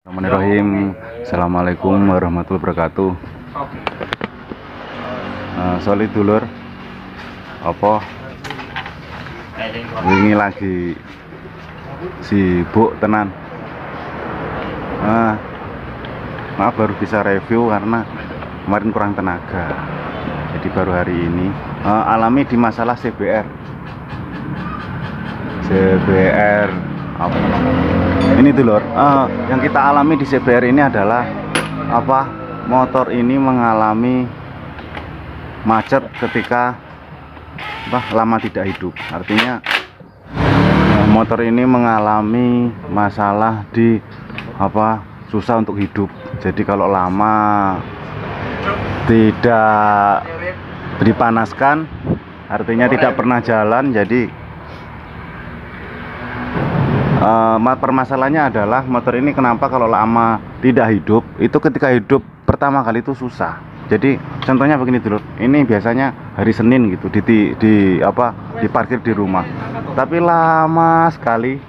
Bismillahirrahmanirrahim. Assalamualaikum warahmatullahi wabarakatuh. Solid dulur, apa wingi lagi sibuk tenan. Maaf baru bisa review karena kemarin kurang tenaga. Jadi baru hari ini alami di masalah CBR apa? Ini dulur, yang kita alami di CBR ini adalah motor ini mengalami macet ketika lama tidak hidup. Artinya motor ini mengalami masalah di susah untuk hidup. Jadi kalau lama tidak dipanaskan, artinya tidak pernah jalan. Jadi permasalahannya adalah motor ini kenapa kalau lama tidak hidup, itu ketika hidup pertama kali itu susah. Jadi contohnya begini dulu, ini biasanya hari Senin gitu diparkir di rumah, tapi lama sekali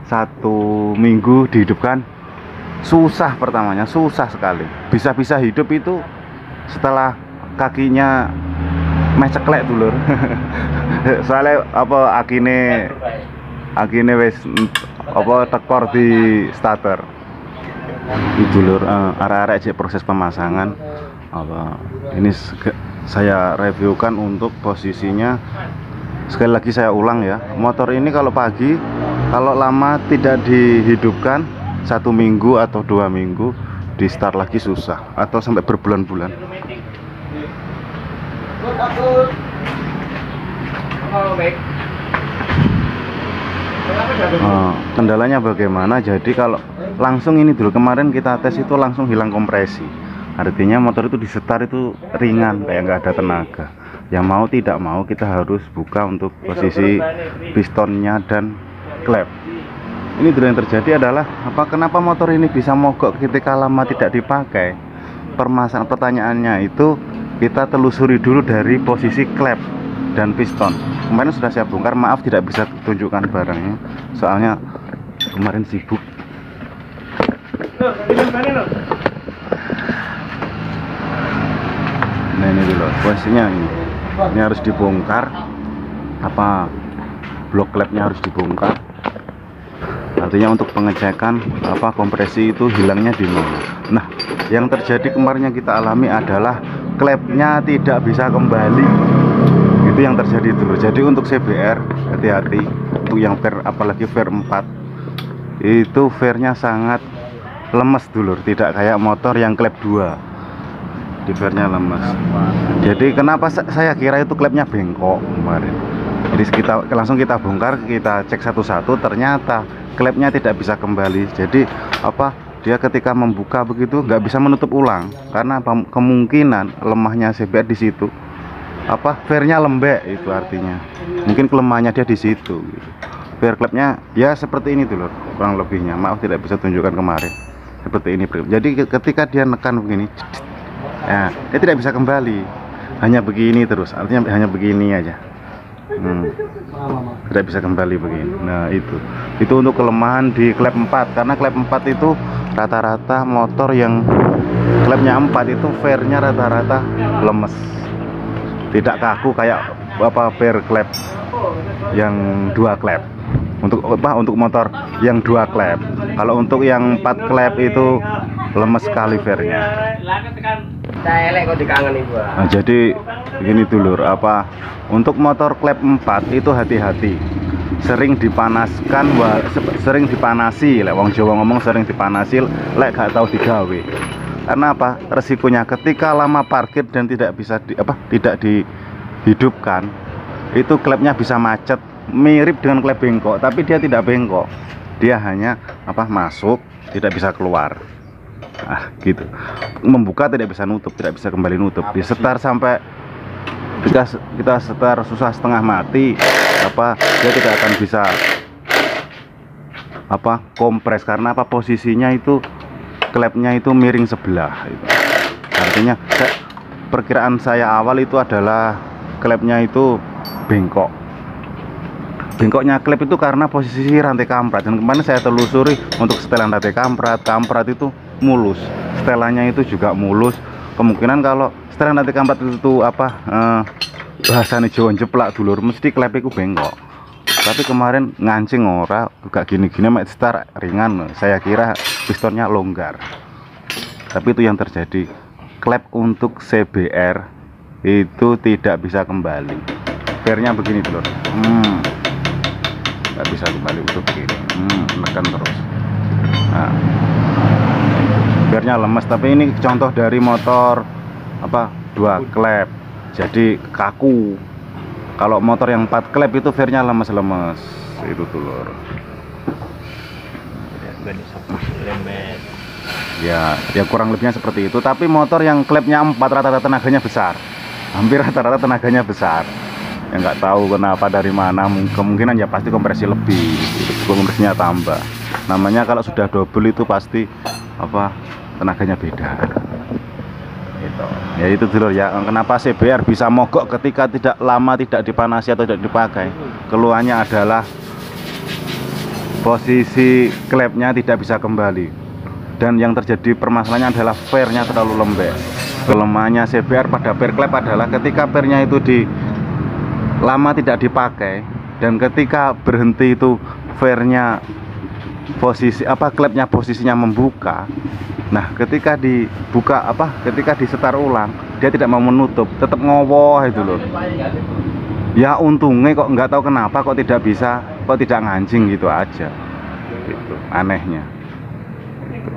1 minggu dihidupkan, susah. Pertamanya susah sekali, bisa hidup itu setelah kakinya meceklek dulur. Soalnya akine wis tekor di starter dulur. Arek-arek cek proses pemasangan ini saya reviewkan untuk posisinya. Sekali lagi saya ulang ya, motor ini kalau pagi kalau lama tidak dihidupkan 1 minggu atau 2 minggu, di start lagi susah atau sampai berbulan-bulan. Kendalanya bagaimana? Jadi kalau langsung ini dulu, kemarin kita tes itu langsung hilang kompresi. Artinya motor itu disetar itu ringan, kayak nggak ada tenaga. Yang mau tidak mau kita harus buka untuk posisi pistonnya dan klep. Ini dulu yang terjadi adalah kenapa motor ini bisa mogok ketika lama tidak dipakai. Pertanyaannya itu kita telusuri dulu dari posisi klep dan piston. Kemarin sudah saya bongkar, maaf tidak bisa tunjukkan barangnya soalnya kemarin sibuk. Nah ini dulu posisinya, ini harus dibongkar, blok klepnya harus dibongkar. Artinya untuk pengecekan kompresi itu hilangnya di mana. Nah yang terjadi kemarin yang kita alami adalah klepnya tidak bisa kembali. Itu yang terjadi dulu. Jadi untuk CBR hati-hati, untuk yang apalagi VER 4 itu VER-nya sangat lemes dulur, tidak kayak motor yang klep 2. Di VER-nya lemes. Jadi kenapa saya kira itu klepnya bengkok kemarin. Jadi langsung kita bongkar, kita cek satu-satu, ternyata klepnya tidak bisa kembali. Jadi dia ketika membuka begitu nggak bisa menutup ulang karena kemungkinan lemahnya CBR di situ. VER-nya lembek, itu artinya mungkin kelemahannya dia di situ gitu. VER klepnya ya seperti ini dulu kurang lebihnya, maaf tidak bisa tunjukkan kemarin, seperti ini. Jadi ketika dia nekan begini ya, dia tidak bisa kembali, hanya begini terus, artinya hanya begini aja, tidak bisa kembali begini. Nah itu untuk kelemahan di klep 4, karena klep 4 itu rata-rata motor yang klepnya 4 itu VER-nya rata-rata lemes, tidak kaku kayak VER klep yang 2 klep. Untuk motor yang 2 klep. Kalau untuk yang 4 klep itu lemes sekali VER-nya. Nah, jadi begini dulur, untuk motor klep 4 itu hati-hati. Sering dipanaskan, sering dipanasi, wong Jawa ngomong sering dipanasi, gak tahu digawe. Karena resikonya ketika lama parkir dan tidak bisa tidak dihidupkan, itu klepnya bisa macet, mirip dengan klep bengkok, tapi dia tidak bengkok, dia hanya masuk, tidak bisa keluar. Gitu. Membuka tidak bisa nutup, tidak bisa kembali nutup. Disetar sampai kita setar susah setengah mati, dia tidak akan bisa kompres karena posisinya itu klepnya itu miring sebelah. Artinya perkiraan saya awal itu adalah klepnya itu bengkok. bengkoknya klep itu karena posisi rantai kamprat. Dan kemarin saya telusuri untuk setelan rantai kamprat itu mulus, setelannya itu juga mulus. Kemungkinan kalau setelan rantai kamprat itu bahasanya Jawa jeplak dulur, mesti klep itu bengkok. Tapi kemarin ngancing ora, gak gini-gini mek start ringan. Saya kira pistonnya longgar. Tapi itu yang terjadi. Klep untuk CBR itu tidak bisa kembali. Fairnya begini dulur. Nggak bisa kembali untuk begini. Menekan terus. Nah, fairnya lemes. Tapi ini contoh dari motor dua klep. Jadi kaku. Kalau motor yang 4 klep itu fairnya lemes-lemes. Itu dulur. Ya kurang lebihnya seperti itu. Tapi motor yang klepnya 4 rata-rata tenaganya besar. Hampir rata-rata tenaganya besar. Ya nggak tahu kenapa dari mana. Kemungkinan ya pasti kompresi lebih. Kompresinya tambah. Namanya kalau sudah double itu pasti tenaganya beda. Ya itu dulu ya, kenapa CBR bisa mogok ketika tidak dipanasi atau tidak dipakai. Keluhannya adalah posisi klepnya tidak bisa kembali, dan yang terjadi permasalahannya adalah fairnya terlalu lembek. Kelemahannya CBR pada fair klep adalah ketika fairnya itu lama tidak dipakai, dan ketika berhenti itu fairnya klepnya posisinya membuka. Nah, ketika dibuka ketika disetar ulang, dia tidak mau menutup, tetap ngowoh itu loh. Ya untungnya kok nggak tahu kenapa kok tidak ngancing gitu aja. Gitu, anehnya. Gitu.